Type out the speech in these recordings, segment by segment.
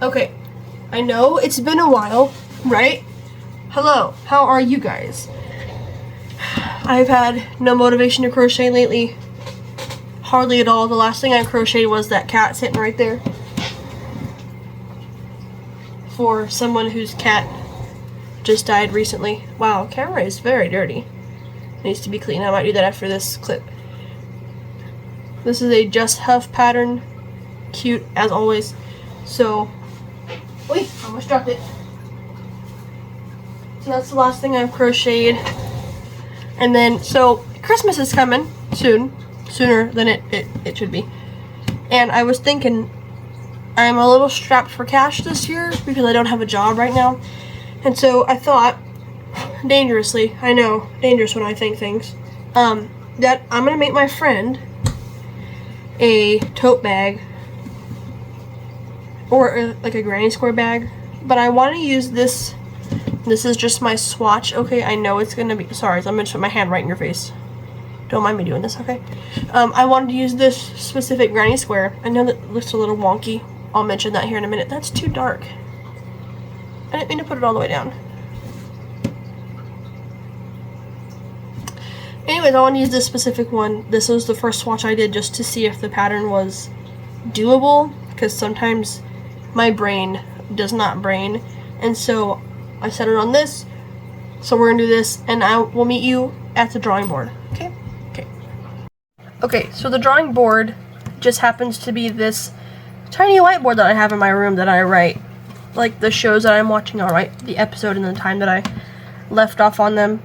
Okay, I know it's been a while, right? Hello, how are you guys? I've had no motivation to crochet lately. Hardly at all. The last thing I crocheted was that cat sitting right there. For someone whose cat just died recently. Wow, camera is very dirty. It needs to be clean. I might do that after this clip. This is a Just Huff pattern. Cute as always. So, wait, I almost dropped it. So that's the last thing I've crocheted. And then, so Christmas is coming soon. Sooner than it should be. And I was thinking, I'm a little strapped for cash this year because I don't have a job right now. And so I thought, dangerously, I know, dangerous when I think things, that I'm going to make my friend a tote bag. Or like a granny square bag. But I want to use this. This is just my swatch. Okay, I know it's going to be, sorry, I'm going to put my hand right in your face. Don't mind me doing this, okay? I wanted to use this specific granny square. I know that looks a little wonky. I'll mention that here in a minute. That's too dark. I didn't mean to put it all the way down. Anyways, I want to use this specific one. This was the first swatch I did just to see if the pattern was doable. Because sometimes my brain does not brain. And so I set it on this. So we're going to do this. And I will meet you at the drawing board. Okay? Okay, so the drawing board just happens to be this tiny whiteboard that I have in my room that I write, like the shows that I'm watching, I'll write the episode and the time that I left off on them.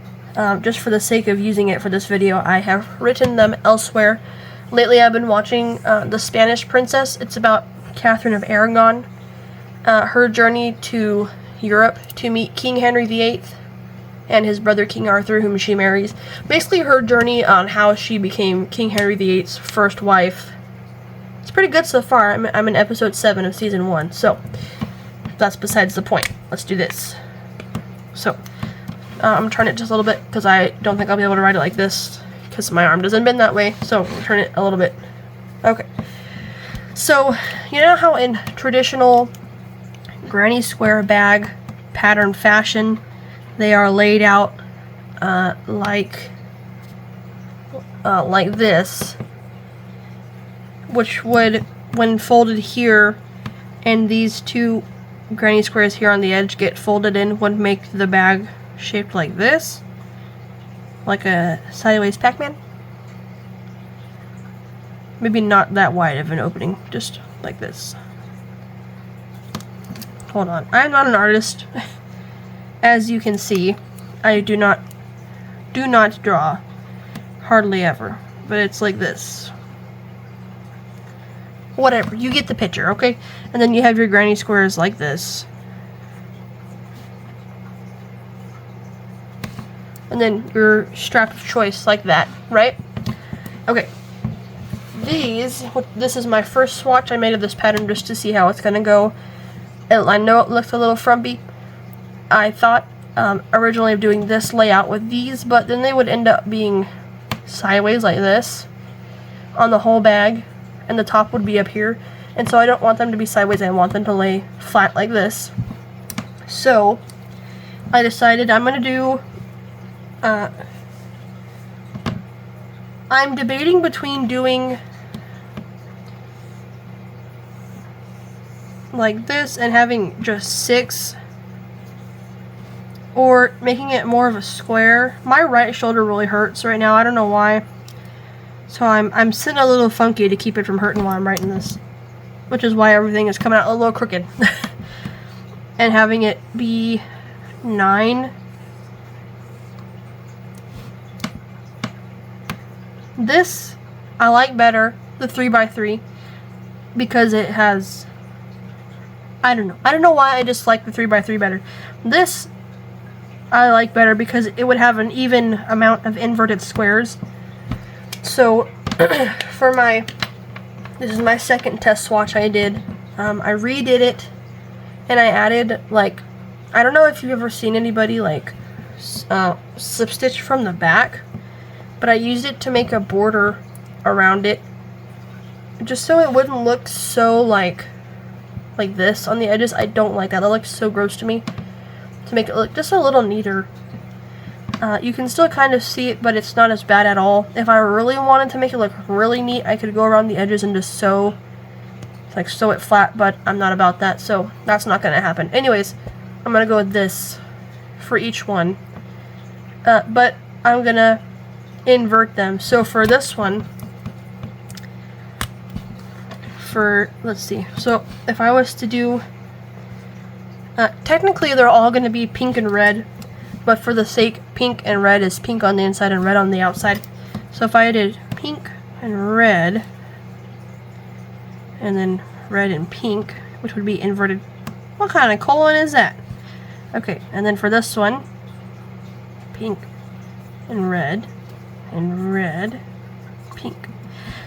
Just for the sake of using it for this video, I have written them elsewhere. Lately I've been watching The Spanish Princess. It's about Catherine of Aragon, her journey to Europe to meet King Henry VIII. And his brother King Arthur, whom she marries. Basically her journey on how she became King Henry VIII's first wife. It's pretty good so far. I'm in episode 7 of season 1, so that's besides the point. Let's do this. So, I'm gonna turn it just a little bit because I don't think I'll be able to write it like this because my arm doesn't bend that way, so we'll turn it a little bit. Okay. So, you know how in traditional granny square bag pattern fashion, they are laid out like this, which would, when folded here, and these two granny squares here on the edge get folded in, would make the bag shaped like this, like a sideways Pac-Man. Maybe not that wide of an opening, just like this. Hold on, I'm not an artist. As you can see, I do not draw, hardly ever, but it's like this. Whatever, you get the picture, okay? And then you have your granny squares like this. And then your strap of choice like that, right? Okay. This is my first swatch I made of this pattern just to see how it's gonna go. I know it looks a little frumpy. I thought originally of doing this layout with these, but then they would end up being sideways like this on the whole bag, and the top would be up here, and so I don't want them to be sideways. I want them to lay flat like this. So I decided I'm gonna do I'm debating between doing like this and having just 6, or making it more of a square. My right shoulder really hurts right now. I don't know why. So I'm sitting a little funky to keep it from hurting while I'm writing this, which is why everything is coming out a little crooked. And having it be 9. This I like better, the 3x3, because it has, I don't know why I just like the 3x3 better. This I like better because it would have an even amount of inverted squares. So for this is my second test swatch I did. I redid it and I added, like, I don't know if you've ever seen anybody like slip stitch from the back, but I used it to make a border around it just so it wouldn't look so like like this on the edges. I don't like that. That looks so gross to me. To make it look just a little neater. You can still kind of see it, but it's not as bad at all. If I really wanted to make it look really neat, I could go around the edges and just sew it flat, but I'm not about that, so that's not going to happen. Anyways, I'm going to go with this for each one. But I'm going to invert them. So for this one, let's see. So if I was to do, technically they're all going to be pink and red, but for the sake, pink and red is pink on the inside and red on the outside. So if I did pink and red, and then red and pink, which would be inverted. What kind of colon is that? Okay, and then for this one, pink and red, pink.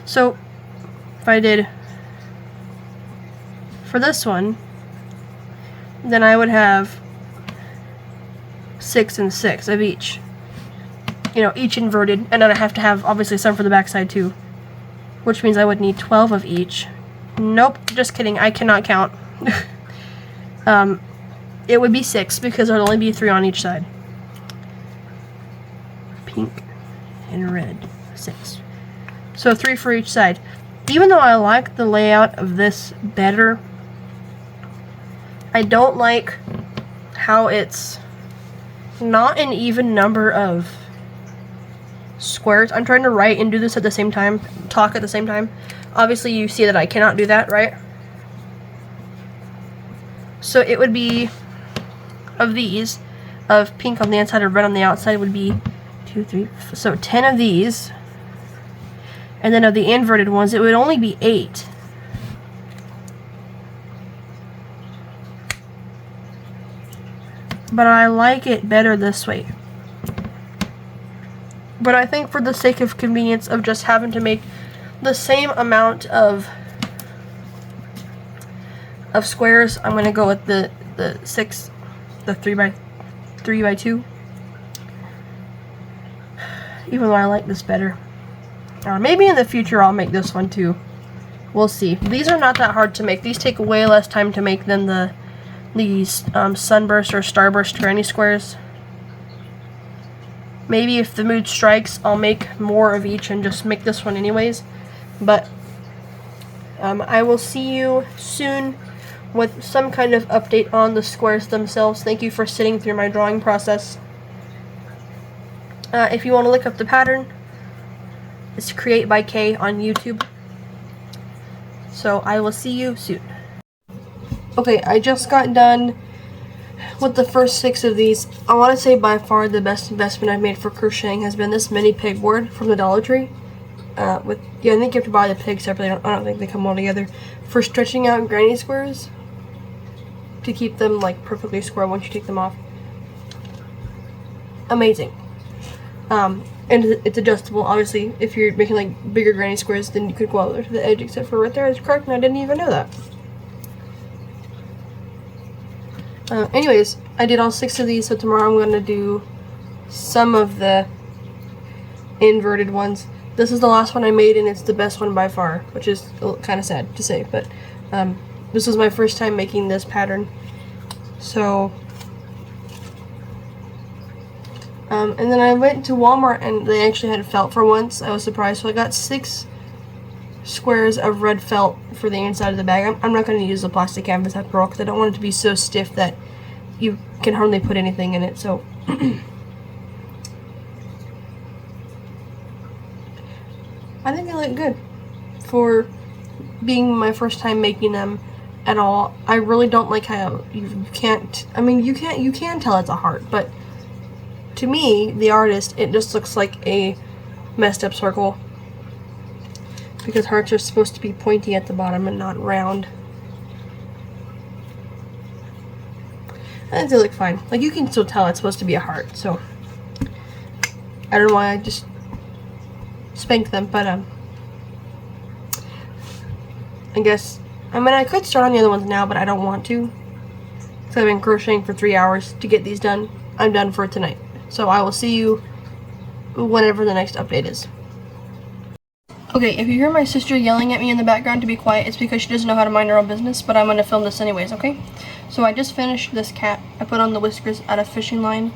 So if I did for this one, then I would have 6 and 6 of each. You know, each inverted, and then I have to have obviously some for the back side too, which means I would need 12 of each. Nope, just kidding. I cannot count. It would be 6 because there would only be 3 on each side. Pink and red, 6. So 3 for each side. Even though I like the layout of this better, I don't like how it's not an even number of squares. I'm trying to write and do this at the same time, talk at the same time. Obviously you see that I cannot do that, right? So it would be, of these, of pink on the inside and red on the outside would be 2, 3, so 10 of these. And then of the inverted ones, it would only be 8. But I like it better this way. But I think for the sake of convenience of just having to make the same amount of squares, I'm going to go with the 6, the 3 by 2. Even though I like this better. Maybe in the future I'll make this one too. We'll see. These are not that hard to make. These take way less time to make than these sunburst or starburst granny squares. Maybe if the mood strikes, I'll make more of each and just make this one anyways. But I will see you soon with some kind of update on the squares themselves. Thank you for sitting through my drawing process. If you want to look up the pattern, it's Create by K on YouTube. So I will see you soon. Okay, I just got done with the first 6 of these. I want to say by far the best investment I've made for crocheting has been this mini pegboard from the Dollar Tree. I think you have to buy the peg separately. I don't think they come all together. For stretching out granny squares to keep them like perfectly square once you take them off. Amazing. And it's adjustable. Obviously, if you're making like bigger granny squares, then you could go all the way to the edge. Except for right there is correct, and I didn't even know that. Anyways, I did all 6 of these, so tomorrow I'm going to do some of the inverted ones. This is the last one I made, and it's the best one by far, which is kind of sad to say, but this was my first time making this pattern. So, and then I went to Walmart, and they actually had felt for once. I was surprised, so I got 6 squares of red felt for the inside of the bag. I'm not going to use the plastic canvas after all, because I don't want it to be so stiff that you can hardly put anything in it. So I think they look good for being my first time making them at all. I really don't like how you can't, I mean, you can tell it's a heart, but to me, the artist, it just looks like a messed up circle. Because hearts are supposed to be pointy at the bottom and not round. I think they look fine. Like, you can still tell it's supposed to be a heart, so I don't know why I just spanked them, but I guess, I mean, I could start on the other ones now, but I don't want to. Because I've been crocheting for 3 hours to get these done. I'm done for tonight. So I will see you whenever the next update is. Okay, if you hear my sister yelling at me in the background to be quiet, it's because she doesn't know how to mind her own business, but I'm going to film this anyways, okay? So I just finished this cat. I put on the whiskers out of fishing line,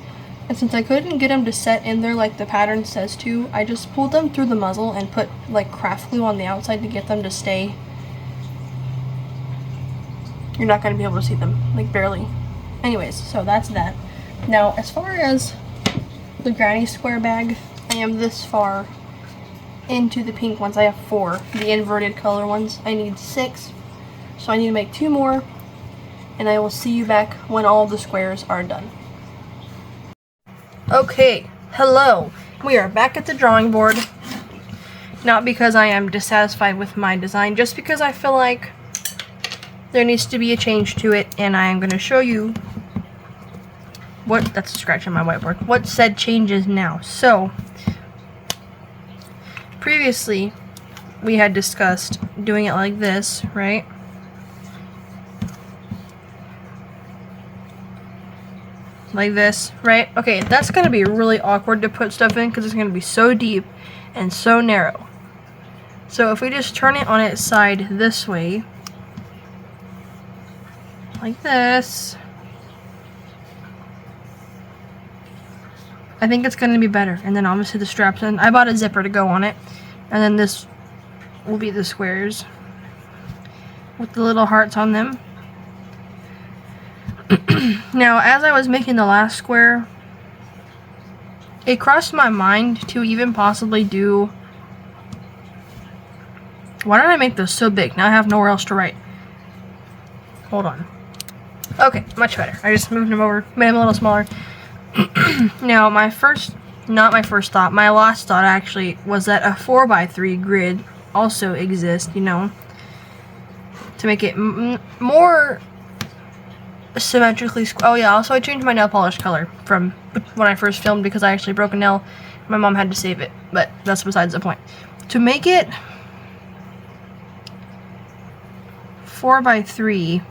and since I couldn't get them to set in there like the pattern says to, I just pulled them through the muzzle and put like craft glue on the outside to get them to stay. You're not going to be able to see them, like barely. Anyways, so that's that. Now, as far as the granny square bag, I am this far into the pink ones. I have 4, the inverted color ones. I need 6, so I need to make 2 more, and I will see you back when all the squares are done. Okay, hello. We are back at the drawing board. Not because I am dissatisfied with my design, just because I feel like there needs to be a change to it, and I am going to show you what, that's a scratch on my whiteboard, what said changes now. So, previously, we had discussed doing it like this, right? Like this, right? Okay, that's going to be really awkward to put stuff in because it's going to be so deep and so narrow. So if we just turn it on its side this way, like this, I think it's going to be better. And then obviously the straps, and I bought a zipper to go on it. And then this will be the squares with the little hearts on them. Now, as I was making the last square, it crossed my mind to even possibly do... Why did I make those so big? Now I have nowhere else to write. Hold on. Okay, much better. I just moved them over, made them a little smaller. Now, my last thought actually was that a 4x3 grid also exists, you know, to make it more symmetrically oh yeah, also I changed my nail polish color from when I first filmed because I actually broke a nail. My mom had to save it, but that's besides the point. To make it 4x3,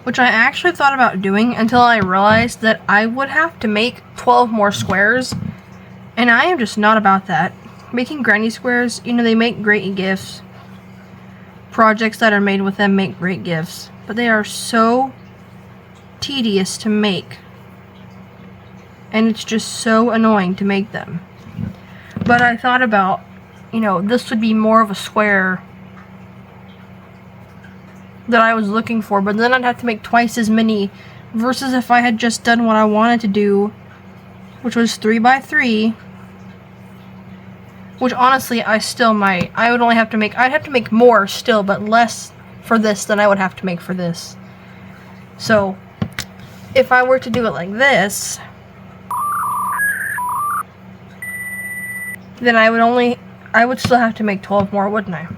which I actually thought about doing until I realized that I would have to make 12 more squares, and I am just not about that. Making granny squares, you know, they make great gifts. Projects that are made with them make great gifts, but they are so tedious to make, and it's just so annoying to make them. But I thought about, you know, this would be more of a square that I was looking for, but then I'd have to make twice as many versus if I had just done what I wanted to do, which was 3x3, which honestly I still might. I would only have to make, I'd have to make more still, but less for this than I would have to make for this. So if I were to do it like this, then I would still have to make 12 more, wouldn't I?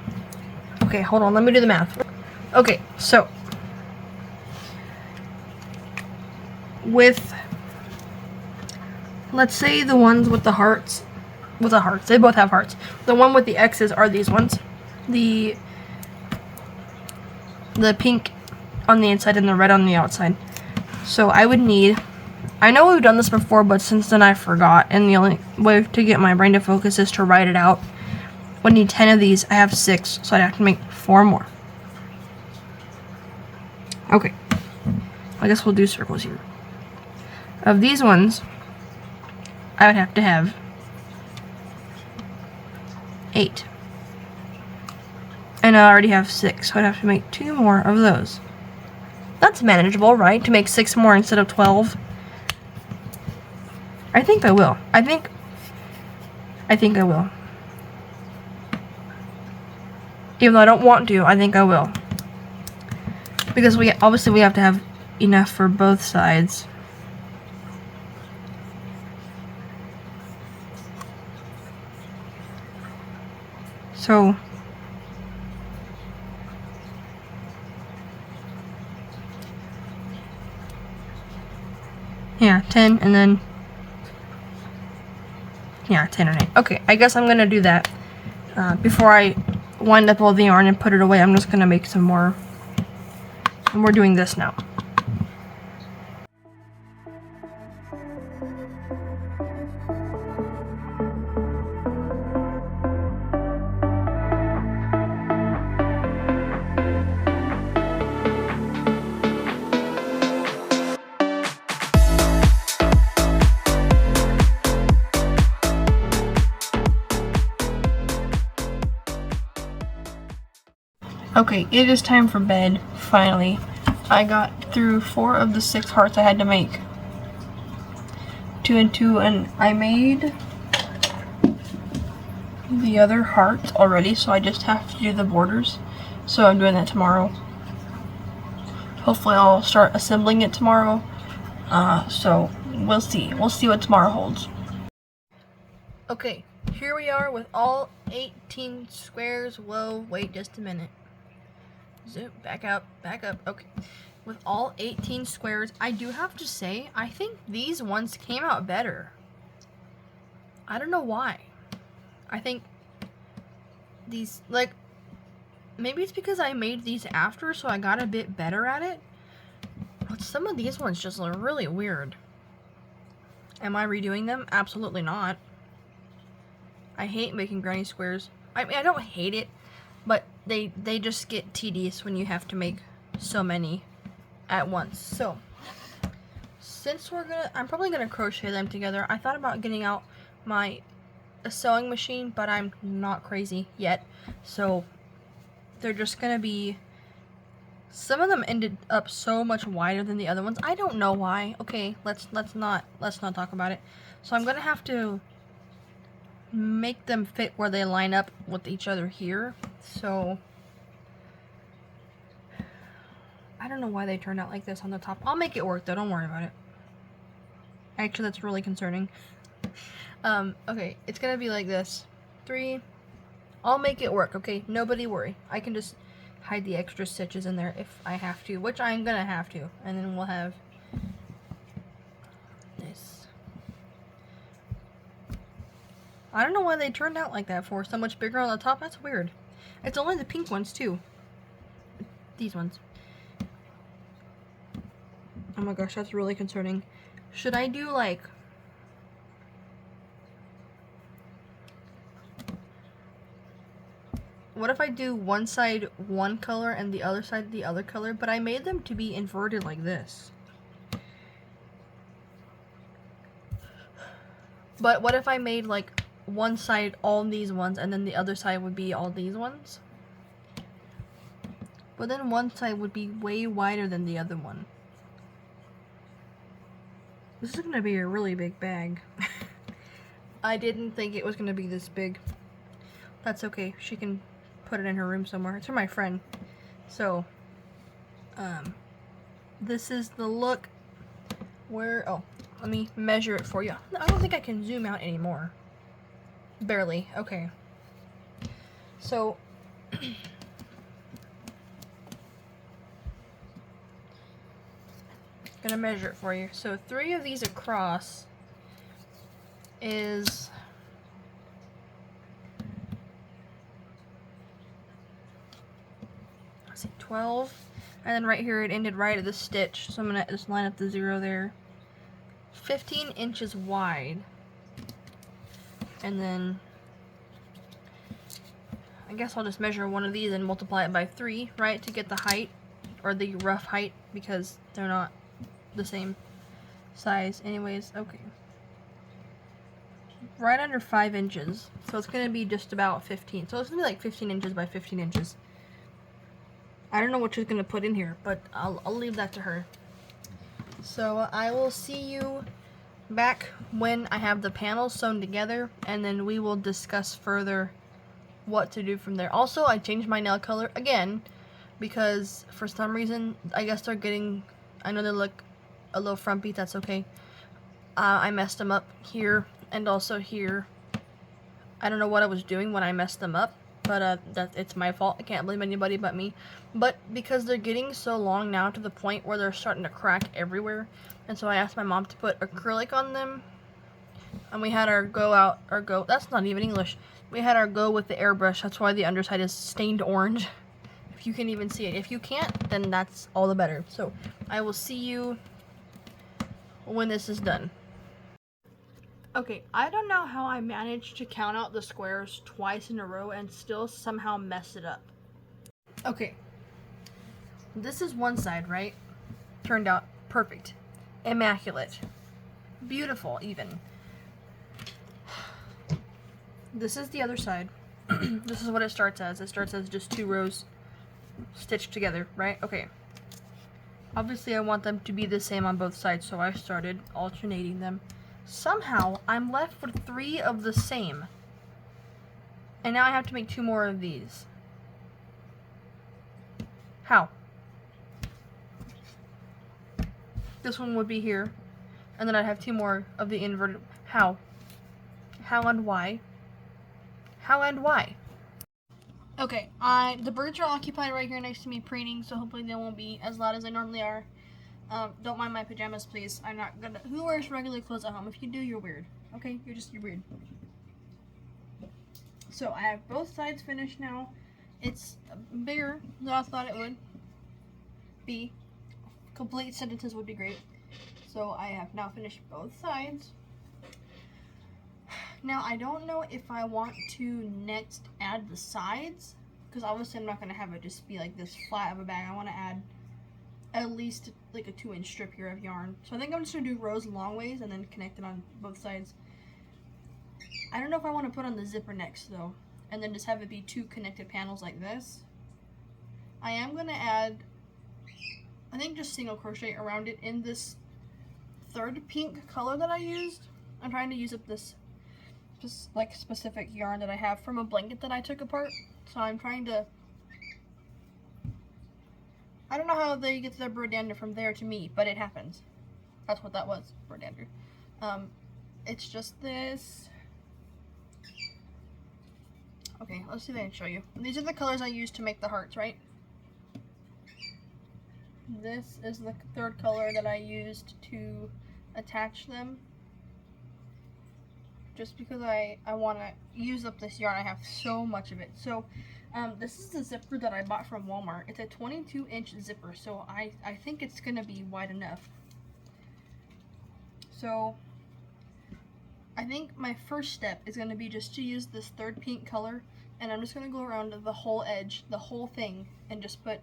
Okay, hold on, let me do the math. Okay, so with, let's say the ones with the hearts, they both have hearts. The one with the X's are these ones. The pink on the inside and the red on the outside. So I would need, I know we've done this before, but since then I forgot, and the only way to get my brain to focus is to write it out. I would need 10 of these. I have 6, so I'd have to make 4 more. Okay, I guess we'll do circles here. Of these ones, I would have to have 8. And I already have 6, so I'd have to make 2 more of those. That's manageable, right? To make 6 more instead of 12. I think I will. I think I will. Even though I don't want to, I think I will. Because obviously we have to have enough for both sides. So yeah, 10 and then yeah, 10 and 8. Okay, I guess I'm gonna do that before I wind up all the yarn and put it away. I'm just gonna make some more, and we're doing this now. Okay, it is time for bed, finally. I got through 4 of the 6 hearts I had to make. 2 and 2, and I made the other hearts already, so I just have to do the borders. So I'm doing that tomorrow. Hopefully I'll start assembling it tomorrow. So we'll see. We'll see what tomorrow holds. Okay, here we are with all 18 squares. Whoa, wait just a minute. Zoom, back up, okay. With all 18 squares, I do have to say, I think these ones came out better. I don't know why. I think these, like, maybe it's because I made these after, so I got a bit better at it. But some of these ones just look really weird. Am I redoing them? Absolutely not. I hate making granny squares. I mean, I don't hate it, but they just get tedious when you have to make so many at once. So, since I'm probably gonna crochet them together. I thought about getting out my sewing machine, but I'm not crazy yet. So, they're just gonna be, some of them ended up so much wider than the other ones. I don't know why. Okay, let's not talk about it. So I'm gonna have to make them fit where they line up with each other here. So I don't know why they turned out like this on the top. I'll make it work though, don't worry about it. Actually, that's really concerning. Okay, it's gonna be like this. 3. I'll make it work, okay? Nobody worry. I can just hide the extra stitches in there if I have to, which I'm gonna have to. And then we'll have this. I don't know why they turned out like that for so much bigger on the top. That's weird. It's only the pink ones too. These ones. Oh my gosh, that's really concerning. Should I do like... What if I do one side one color and the other side the other color? But I made them to be inverted like this. But what if I made like one side all these ones and then the other side would be all these ones? But then one side would be way wider than the other one. This is gonna be a really big bag. I didn't think it was gonna be this big. That's okay. She can put it in her room somewhere. It's for my friend. So, this is the look. Where, oh, let me measure it for you. I don't think I can zoom out anymore. Barely. Okay. So, gonna measure it for you. So 3 of these across is 12, and then right here it ended right at the stitch, so I'm gonna just line up the 0 there. 15 inches wide, and then I guess I'll just measure one of these and multiply it by 3, right, to get the height, or the rough height, because they're not the same size anyways. Okay, right under 5 inches, so it's gonna be just about 15, so it's gonna be like 15 inches by 15 inches. I don't know what she's gonna put in here, but I'll leave that to her. So I will see you back when I have the panels sewn together, and then we will discuss further what to do from there. Also, I changed my nail color again because for some reason, I guess they're getting, I know they look a little frumpy, that's okay. I messed them up here and also here. I don't know what I was doing when I messed them up, but it's my fault. I can't blame anybody but me. But because they're getting so long now to the point where they're starting to crack everywhere, and so I asked my mom to put acrylic on them, and we had our go, that's not even English. We had our go with the airbrush. That's why the underside is stained orange. If you can even see it. If you can't, then that's all the better. So I will see you when this is done. Okay, I don't know how I managed to count out the squares twice in a row and still somehow mess it up. Okay, this is one side, right? Turned out perfect. Immaculate. Beautiful, even. This is the other side. This is what it starts as. It starts as just 2 rows stitched together, right? Okay. Obviously I want them to be the same on both sides, so I started alternating them. Somehow I'm left with 3 of the same. And now I have to make 2 more of these. How? This one would be here, and then I'd have 2 more of the inverted. How? How and why? How and why? Okay, the birds are occupied right here next to me preening, so hopefully they won't be as loud as they normally are. Don't mind my pajamas, please. I'm not gonna. Who wears regular clothes at home? If you do, you're weird. Okay, you're weird. So I have both sides finished now. It's bigger than I thought it would be. Complete sentences would be great. So I have now finished both sides. Now I don't know if I want to next add the sides, because obviously I'm not going to have it just be like this flat of a bag. I want to add at least like a 2-inch strip here of yarn. So I think I'm just going to do rows long ways and then connect it on both sides. I don't know if I want to put on the zipper next though, and then just have it be 2 connected panels like this. I am going to add, I think, just single crochet around it in this 3rd pink color that I used. I'm trying to use up this just like specific yarn that I have from a blanket that I took apart. So I'm trying to, I don't know how they get to their burdander from there to me, but it happens. That's what that was, burdander. It's just this. Okay, let's see if I can show you. These are the colors I used to make the hearts, right? This is the 3rd color that I used to attach them. Just because I want to use up this yarn. I have so much of it. So this is the zipper that I bought from Walmart. It's a 22-inch zipper, so I think it's going to be wide enough. So I think my first step is going to be just to use this 3rd pink color, and I'm just going to go around the whole edge, the whole thing, and just put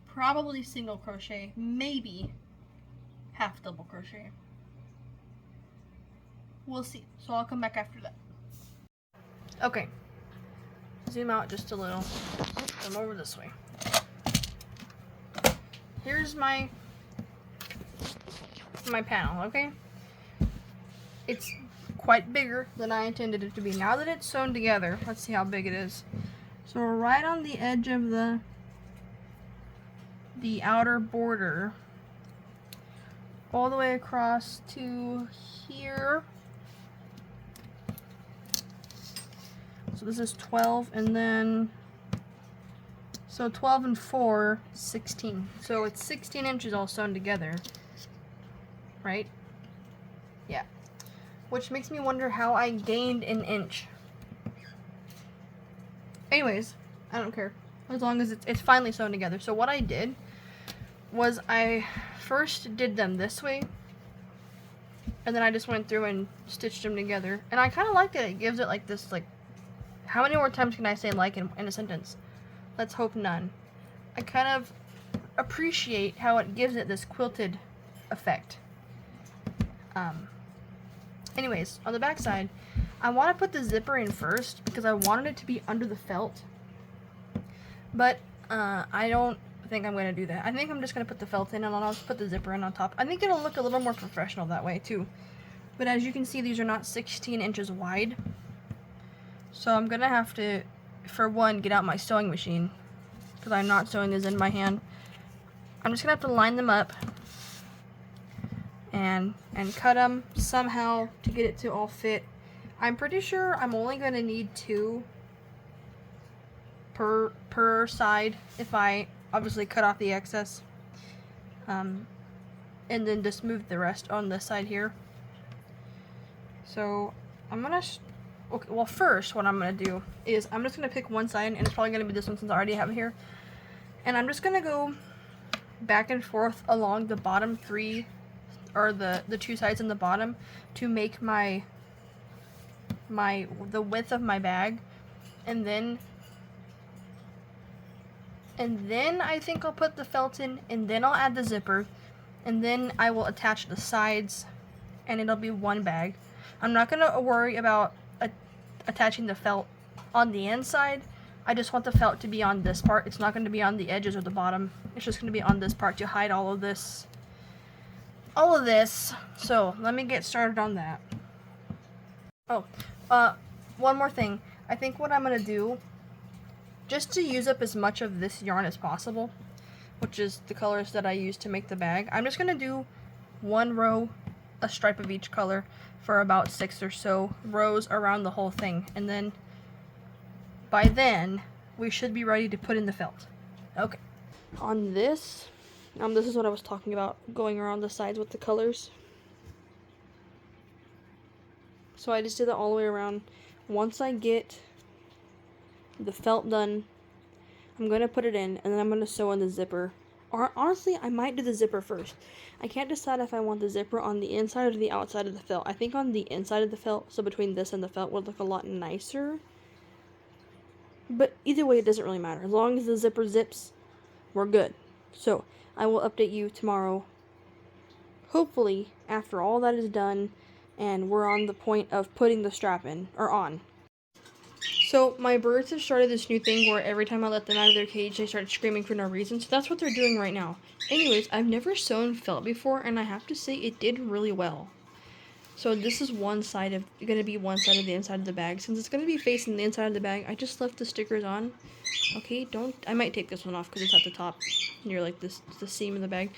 probably single crochet, maybe half double crochet. We'll see. So I'll come back after that. Okay. Zoom out just a little. Come over this way. Here's my panel, okay? It's quite bigger than I intended it to be. Now that it's sewn together, let's see how big it is. So we're right on the edge of the outer border, all the way across to here. So this is 12, and then, so 12 and 4, 16. So it's 16 inches all sewn together, right? Yeah. Which makes me wonder how I gained an inch. Anyways, I don't care, as long as it's finally sewn together. So what I did was I first did them this way, and then I just went through and stitched them together. And I kind of liked it. It gives it like this, like, how many more times can I say like in a sentence? Let's hope none. I kind of appreciate how it gives it this quilted effect. Anyways, on the back side, I want to put the zipper in first because I wanted it to be under the felt. But I don't think I'm going to do that. I think I'm just going to put the felt in, and I'll just put the zipper in on top. I think it'll look a little more professional that way too. But as you can see, these are not 16 inches wide. So I'm going to have to, for one, get out my sewing machine, because I'm not sewing these in by hand. I'm just going to have to line them up and cut them somehow to get it to all fit. I'm pretty sure I'm only going to need 2 per side if I obviously cut off the excess. And then just move the rest on this side here. So I'm going to... Okay, well, first, what I'm going to do is I'm just going to pick one side, and it's probably going to be this one since I already have it here. And I'm just going to go back and forth along the bottom 3, or the 2 sides in the bottom, to make the width of my bag. And then I think I'll put the felt in, and then I'll add the zipper, and then I will attach the sides, and it'll be one bag. I'm not going to worry about attaching the felt on the inside. I just want the felt to be on this part. It's not going to be on the edges or the bottom. It's just going to be on this part to hide all of this. So let me get started on that. Oh, one more thing. I think what I'm going to do, just to use up as much of this yarn as possible, which is the colors that I use to make the bag, I'm just going to do one row, a stripe of each color, for about 6 or so rows around the whole thing. And then, by then, we should be ready to put in the felt. Okay. On this, this is what I was talking about, going around the sides with the colors. So I just did that all the way around. Once I get the felt done, I'm going to put it in, and then I'm going to sew in the zipper. Or honestly, I might do the zipper first. I can't decide if I want the zipper on the inside or the outside of the felt. I think on the inside of the felt, so between this and the felt, would look a lot nicer. But either way, it doesn't really matter. As long as the zipper zips, we're good. So I will update you tomorrow, hopefully after all that is done and we're on the point of putting the strap in, or on. So my birds have started this new thing where every time I let them out of their cage, they start screaming for no reason. So that's what they're doing right now. Anyways, I've never sewn felt before, and I have to say it did really well. So this is going to be one side of the inside of the bag. Since it's going to be facing the inside of the bag, I just left the stickers on. Okay, I might take this one off because it's at the top near like the seam of the bag.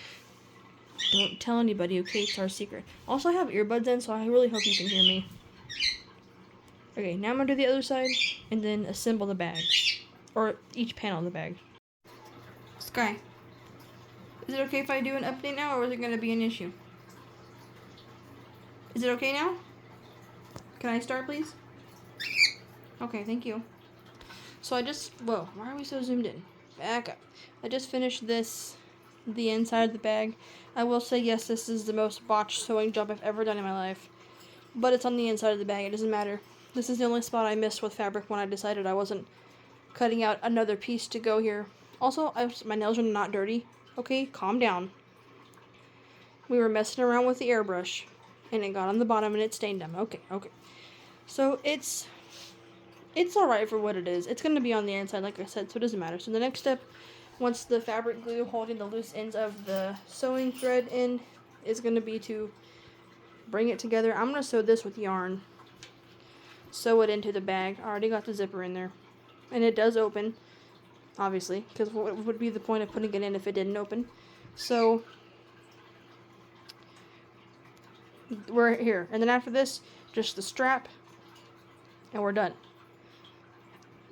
Don't tell anybody, okay? It's our secret. Also, I have earbuds in, so I really hope you can hear me. Okay, now I'm going to do the other side, and then assemble the bag. Or each panel of the bag. Sky, is it okay if I do an update now, or is it going to be an issue? Is it okay now? Can I start, please? Okay, thank you. So whoa, why are we so zoomed in? Back up. I just finished the inside of the bag. I will say, yes, this is the most botched sewing job I've ever done in my life. But it's on the inside of the bag, it doesn't matter. This is the only spot I missed with fabric when I decided I wasn't cutting out another piece to go here. Also, my nails are not dirty. Okay, calm down. We were messing around with the airbrush, and it got on the bottom and it stained them. Okay. So it's alright for what it is. It's going to be on the inside, like I said, so it doesn't matter. So the next step, once the fabric glue holding the loose ends of the sewing thread in is going to be to bring it together. I'm going to sew this with yarn. Sew it into the bag. I already got the zipper in there. And it does open, obviously, because what would be the point of putting it in if it didn't open? So we're here. And then after this, just the strap, and we're done.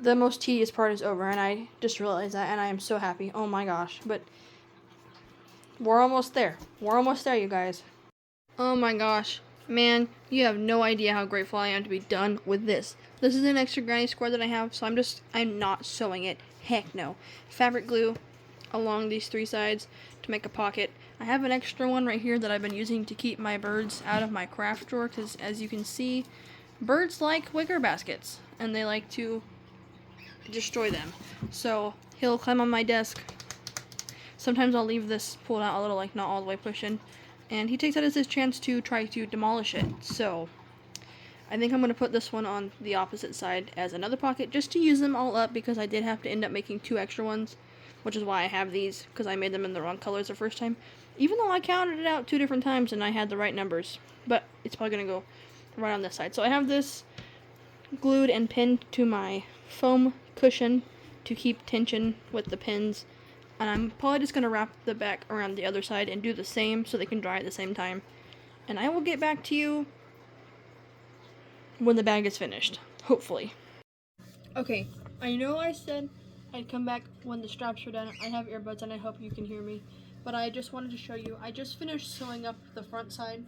The most tedious part is over, and I just realized that, and I am so happy. Oh my gosh. But we're almost there. We're almost there, you guys. Oh my gosh. Man, you have no idea how grateful I am to be done with this. This is an extra granny square that I have, so I'm not sewing it. Heck no. Fabric glue along these 3 sides to make a pocket. I have an extra one right here that I've been using to keep my birds out of my craft drawer, because as you can see, birds like wicker baskets, and they like to destroy them. So he'll climb on my desk. Sometimes I'll leave this pulled out a little, like not all the way pushed in, and he takes that as his chance to try to demolish it. So I think I'm going to put this one on the opposite side as another pocket, just to use them all up, because I did have to end up making 2 extra ones, which is why I have these, because I made them in the wrong colors the first time, even though I counted it out 2 different times and I had the right numbers. But it's probably going to go right on this side. So I have this glued and pinned to my foam cushion to keep tension with the pins, and I'm probably just going to wrap the back around the other side and do the same so they can dry at the same time. And I will get back to you when the bag is finished, hopefully. Okay, I know I said I'd come back when the straps were done. I have earbuds and I hope you can hear me, but I just wanted to show you. I just finished sewing up the front side.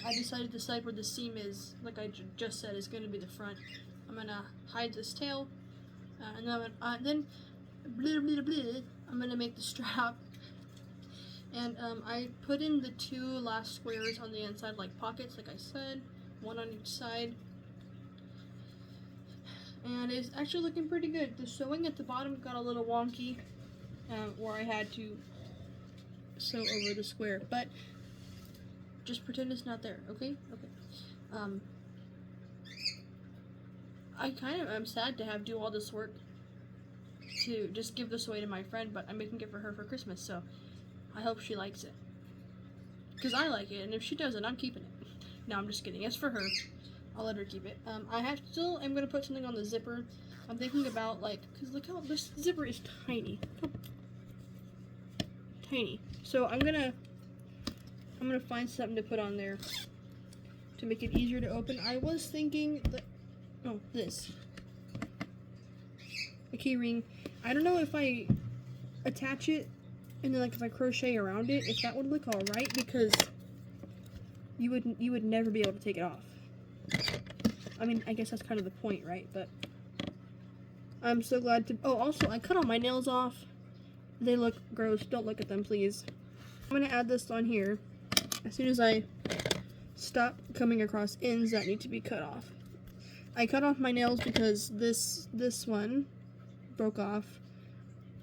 I decided the side where the seam is, like I just said, is going to be the front. I'm going to hide this tail, and then I'm going to make the strap. And I put in the 2 last squares on the inside, like pockets, like I said, 1 on each side. And it's actually looking pretty good. The sewing at the bottom got a little wonky, where I had to sew over the square, but just pretend it's not there, okay? Okay. I'm sad to have do all this work to just give this away to my friend, but I'm making it for her for Christmas, so I hope she likes it. Because I like it, and if she doesn't, I'm keeping it. No, I'm just kidding. It's for her. I'll let her keep it. I still am going to put something on the zipper. I'm thinking about, like, because look how this zipper is tiny. Oh. Tiny. So I'm gonna find something to put on there to make it easier to open. I was thinking that, oh, this. A key ring. I don't know if I attach it and then, like, if I crochet around it, if that would look alright, because you would never be able to take it off. I mean, I guess that's kind of the point, right? But I'm so glad to, oh, also, I cut all my nails off. They look gross. Don't look at them, please. I'm going to add this on here as soon as I stop coming across ends that need to be cut off. I cut off my nails because this one broke off.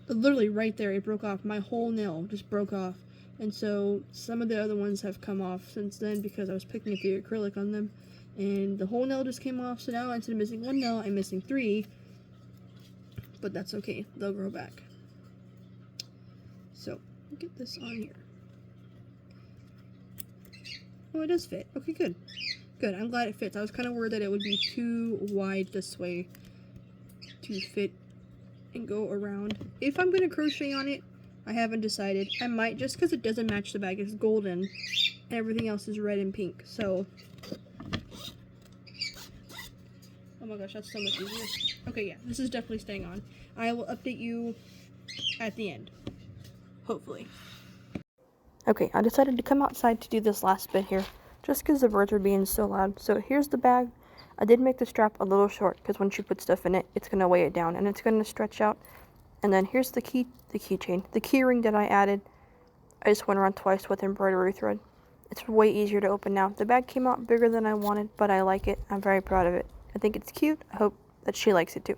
Literally right there, it broke off. My whole nail just broke off. And so some of the other ones have come off since then because I was picking up the acrylic on them. And the whole nail just came off. So now instead of missing one nail, I'm missing 3. But that's okay. They'll grow back. So, get this on here. Oh, it does fit. Okay, good. Good, I'm glad it fits. I was kind of worried that it would be too wide this way to fit and go around. If I'm going to crochet on it, I haven't decided. I might, just because it doesn't match the bag. It's golden, and everything else is red and pink. So, oh my gosh, that's so much easier. Okay, yeah, this is definitely staying on. I will update you at the end. Hopefully. Okay, I decided to come outside to do this last bit here, just because the birds are being so loud. So here's the bag. I did make the strap a little short, because when you put stuff in it, it's going to weigh it down, and it's going to stretch out. And then here's the keychain. The key ring that I added, I just went around twice with embroidery thread. It's way easier to open now. The bag came out bigger than I wanted, but I like it. I'm very proud of it. I think it's cute. I hope that she likes it too.